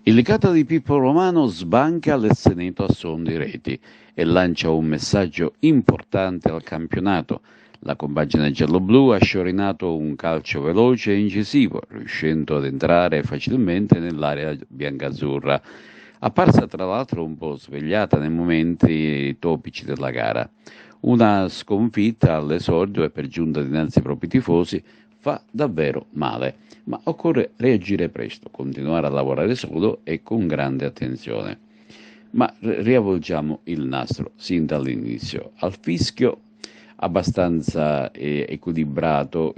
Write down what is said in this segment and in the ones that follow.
Il Licata di Pippo Romano sbanca l'Ezzeneto a suon di reti e lancia un messaggio importante al campionato. La compagine gialloblu ha sciorinato un calcio veloce e incisivo, riuscendo ad entrare facilmente nell'area biancazzurra, apparsa tra l'altro un po' svegliata nei momenti topici della gara. Una sconfitta all'esordio e per giunta dinanzi ai propri tifosi fa davvero male, ma occorre reagire presto, continuare a lavorare sodo e con grande attenzione. Ma riavvolgiamo il nastro sin dall'inizio. Al fischio abbastanza equilibrato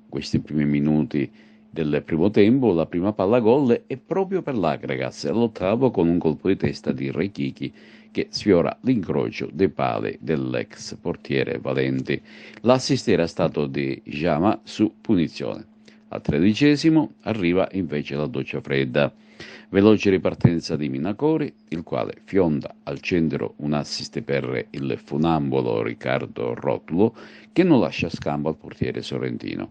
questi primi minuti del primo tempo, la prima palla gol è proprio per l'Agragas, all'ottavo con un colpo di testa di Rechichi che sfiora l'incrocio dei pali dell'ex portiere Valenti. L'assist era stato di Jama su punizione. Al 13° arriva invece la doccia fredda. Veloce ripartenza di Minacori, il quale fionda al centro un assist per il funambolo Riccardo Rotulo che non lascia scampo al portiere sorrentino.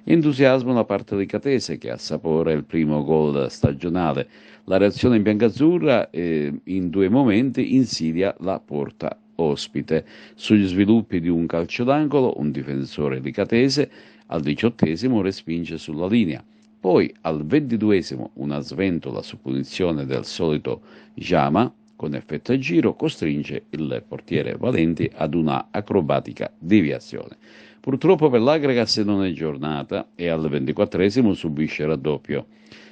Entusiasmo da parte di Catese che assapora il primo gol stagionale. La reazione in biancazzurra in due momenti insidia la porta ospite. Sugli sviluppi di un calcio d'angolo, un difensore di Catese al 18° respinge sulla linea. Poi al 22° una sventola su punizione del solito Jama, con effetto a giro, costringe il portiere Valenti ad una acrobatica deviazione. Purtroppo per l'Agragas non è giornata e al 24° subisce il raddoppio.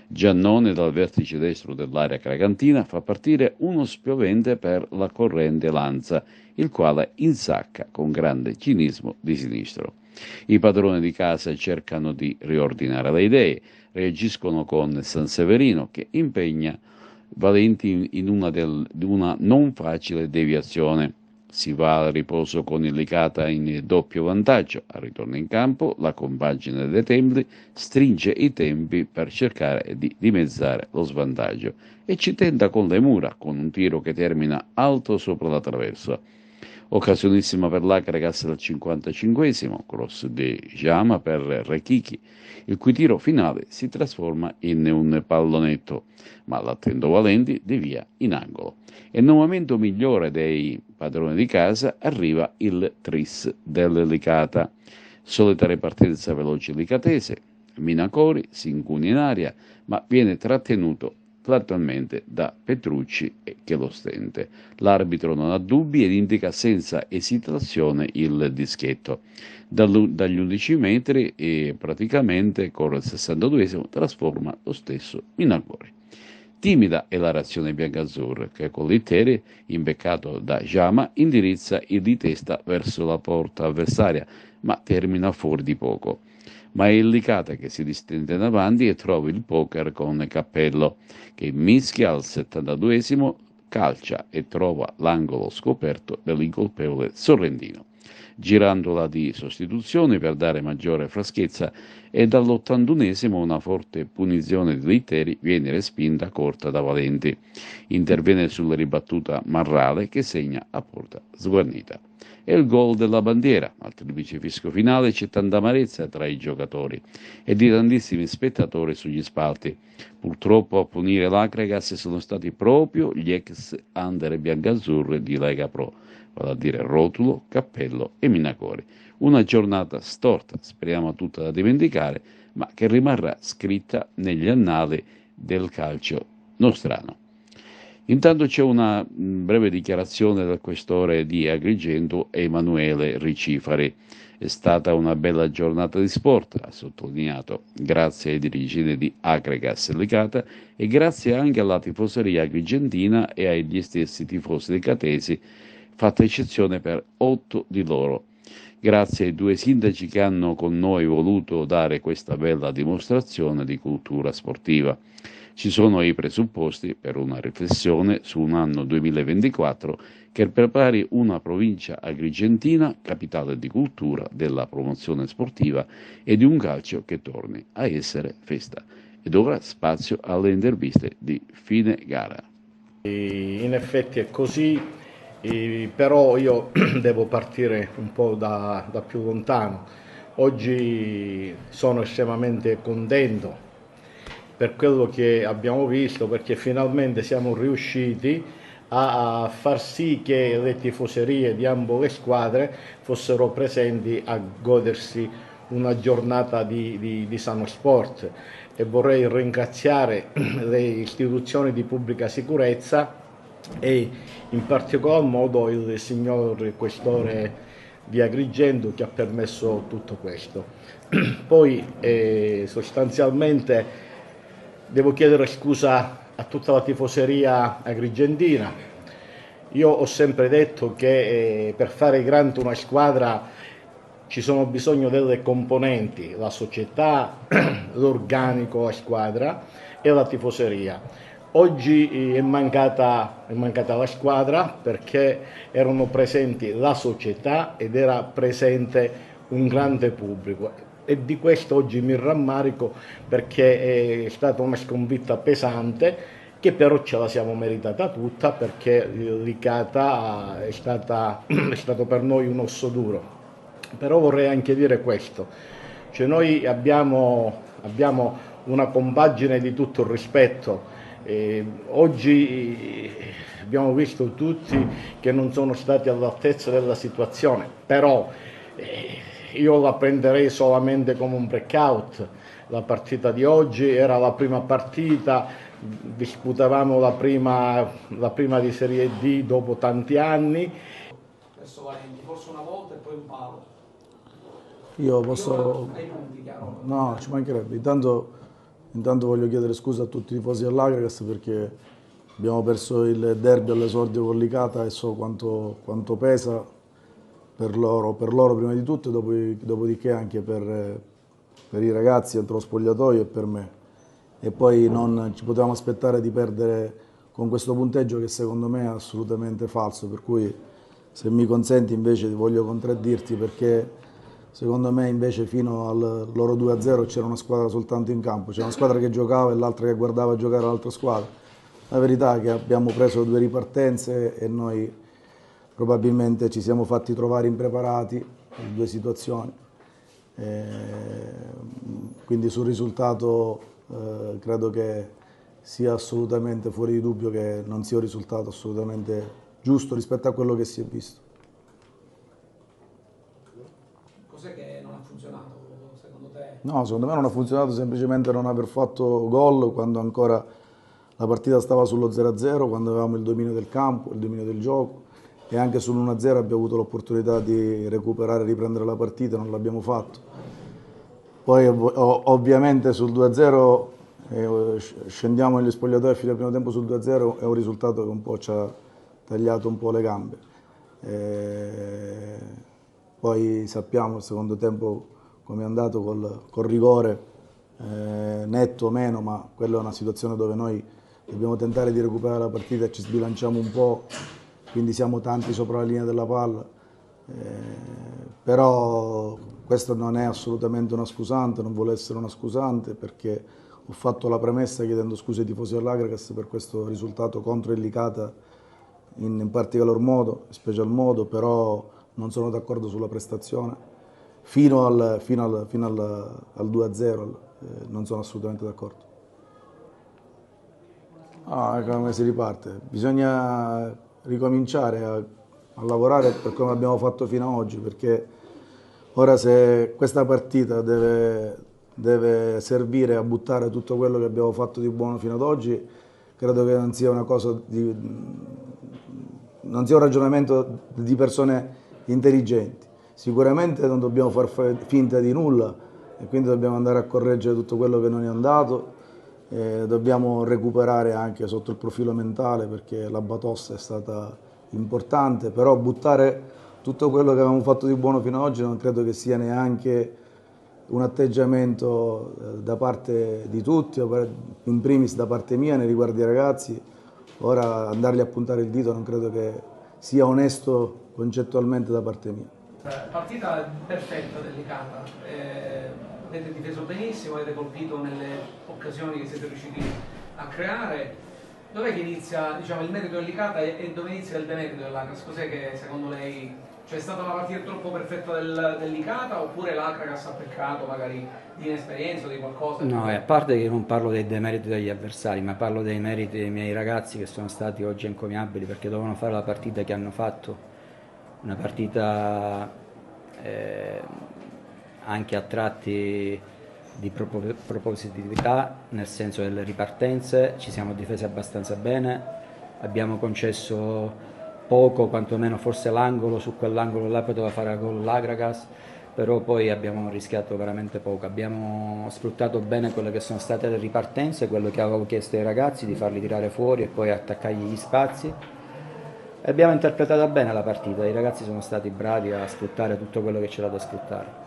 Giannone dal vertice destro dell'area cragantina fa partire uno spiovente per la corrente Lanza, il quale insacca con grande cinismo di sinistro. I padroni di casa cercano di riordinare le idee, reagiscono con Sanseverino che impegna Valenti in una non facile deviazione. Si va al riposo con il Licata in doppio vantaggio. Al ritorno in campo, la compagine dei Templi stringe i tempi per cercare di dimezzare lo svantaggio e ci tenta con le mura, con un tiro che termina alto sopra la traversa. Occasionissima per l'Agragas al 55°, cross di Jama per Rechichi, il cui tiro finale si trasforma in un pallonetto, ma l'attento Valenti devia in angolo. E nel momento migliore dei padroni di casa arriva il tris del Licata. Solita ripartenza veloce licatese, Minacori si incuna in aria, ma viene trattenuto frontalmente da Petrucci che lo stente. L'arbitro non ha dubbi ed indica senza esitazione il dischetto. Dagli 11 metri e praticamente con il 62° trasforma lo stesso Minacori. Timida è la reazione biancazzurra che con l'Iteri, imbeccato da Jama, indirizza il di testa verso la porta avversaria, ma termina fuori di poco. Ma è il Licata che si distende davanti e trova il poker con Cappello, che mischia al 72°, calcia e trova l'angolo scoperto dell'incolpevole Sorrentino. Girandola di sostituzione per dare maggiore freschezza e dall'81° una forte punizione di Litteri viene respinta corta da Valenti. Interviene sulla ribattuta Marrale che segna a porta sguarnita. È il gol della bandiera. Al fischio finale c'è tanta amarezza tra i giocatori e di tantissimi spettatori sugli spalti. Purtroppo a punire l'Agragas sono stati proprio gli ex under biancazzurri di Lega Pro, vale a dire Rotulo, Cappello e Minacori. Una giornata storta, speriamo tutta da dimenticare, ma che rimarrà scritta negli annali del calcio nostrano. Intanto c'è una breve dichiarazione del questore di Agrigento, Emanuele Ricifari. È stata una bella giornata di sport, ha sottolineato, grazie ai dirigenti di Agragas Licata e grazie anche alla tifoseria agrigentina e agli stessi tifosi licatesi, fatta eccezione per 8 di loro. Grazie ai 2 sindaci che hanno con noi voluto dare questa bella dimostrazione di cultura sportiva. Ci sono i presupposti per una riflessione su un anno 2024 che prepari una provincia agrigentina, capitale di cultura, della promozione sportiva e di un calcio che torni a essere festa. Ed ora spazio alle interviste di fine gara. In effetti è così, però io devo partire un po' da più lontano. Oggi sono estremamente contento per quello che abbiamo visto, perché finalmente siamo riusciti a far sì che le tifoserie di ambo le squadre fossero presenti a godersi una giornata di sano sport. E vorrei ringraziare le istituzioni di pubblica sicurezza e in particolar modo il signor Questore di Agrigento che ha permesso tutto questo. Poi sostanzialmente devo chiedere scusa a tutta la tifoseria agrigentina. Io ho sempre detto che per fare grande una squadra ci sono bisogno delle componenti, la società, l'organico, la squadra e la tifoseria. Oggi è mancata la squadra perché erano presenti la società ed era presente un grande pubblico e di questo oggi mi rammarico perché è stata una sconfitta pesante che però ce la siamo meritata tutta perché l'Icata è stato per noi un osso duro. Però vorrei anche dire questo, cioè noi abbiamo una compagine di tutto il rispetto. Oggi abbiamo visto tutti che non sono stati all'altezza della situazione, però io la prenderei solamente come un breakout. La partita di oggi era la prima partita, disputavamo la prima di Serie D dopo tanti anni. Adesso Valenti, forse una volta e poi un palo. Io posso... Ai punti, chiaro. No, ci mancherebbe. Intanto voglio chiedere scusa a tutti i tifosi dell'Agragas perché abbiamo perso il derby all'esordio con l'Icata e so quanto pesa per loro prima di tutto e dopodiché anche per i ragazzi dentro lo spogliatoio e per me. E poi non ci potevamo aspettare di perdere con questo punteggio che secondo me è assolutamente falso, per cui se mi consenti invece voglio contraddirti perché secondo me invece fino al loro 2-0 c'era una squadra soltanto in campo, c'era una squadra che giocava e l'altra che guardava giocare l'altra squadra. La verità è che abbiamo preso 2 ripartenze e noi probabilmente ci siamo fatti trovare impreparati in 2 situazioni. Quindi sul risultato credo che sia assolutamente fuori di dubbio che non sia un risultato assolutamente giusto rispetto a quello che si è visto. Cos'è che non ha funzionato secondo te? No, secondo me non ha funzionato semplicemente non aver fatto gol quando ancora la partita stava sullo 0-0, quando avevamo il dominio del campo, il dominio del gioco e anche sull'1-0 abbiamo avuto l'opportunità di recuperare e riprendere la partita, non l'abbiamo fatto. Poi ovviamente sul 2-0 scendiamo negli spogliatoi a fine primo tempo sul 2-0, è un risultato che un po' ci ha tagliato un po' le gambe. Poi sappiamo il secondo tempo come è andato col rigore, netto o meno, ma quella è una situazione dove noi dobbiamo tentare di recuperare la partita e ci sbilanciamo un po', quindi siamo tanti sopra la linea della palla. Però questo non è assolutamente una scusante, non vuole essere una scusante perché ho fatto la premessa chiedendo scusa ai tifosi dell'Agragas per questo risultato contro il Licata in particolar modo, in special modo, però non sono d'accordo sulla prestazione. Fino al 2-0 non sono assolutamente d'accordo. Come si riparte? Bisogna ricominciare a lavorare per come abbiamo fatto fino ad oggi, perché ora se questa partita deve servire a buttare tutto quello che abbiamo fatto di buono fino ad oggi, credo che non sia una cosa non sia un ragionamento di persone intelligenti. Sicuramente non dobbiamo far finta di nulla e quindi dobbiamo andare a correggere tutto quello che non è andato, dobbiamo recuperare anche sotto il profilo mentale perché la batosta è stata importante, però buttare tutto quello che avevamo fatto di buono fino ad oggi non credo che sia neanche un atteggiamento da parte di tutti, in primis da parte mia nei riguardi dei ragazzi. Ora andarli a puntare il dito non credo che sia onesto concettualmente da parte mia. Partita perfetta dell'Icata, avete difeso benissimo, avete colpito nelle occasioni che siete riusciti a creare. Dov'è che inizia, diciamo, il merito dell'Icata e dove inizia il demerito dell'Agrax? Cos'è che secondo lei C'è stata una partita troppo perfetta del Licata oppure l'Akragas ha peccato magari di inesperienza o di qualcosa? No, a parte che non parlo dei demeriti degli avversari, ma parlo dei meriti dei miei ragazzi che sono stati oggi encomiabili perché dovevano fare la partita che hanno fatto, una partita anche a tratti di propositività, nel senso delle ripartenze, ci siamo difesi abbastanza bene, abbiamo concesso poco, quantomeno forse l'angolo, su quell'angolo là poteva fare gol l'Akragas, però poi abbiamo rischiato veramente poco, abbiamo sfruttato bene quelle che sono state le ripartenze, quello che avevo chiesto ai ragazzi di farli tirare fuori e poi attaccargli gli spazi e abbiamo interpretato bene la partita, i ragazzi sono stati bravi a sfruttare tutto quello che c'era da sfruttare.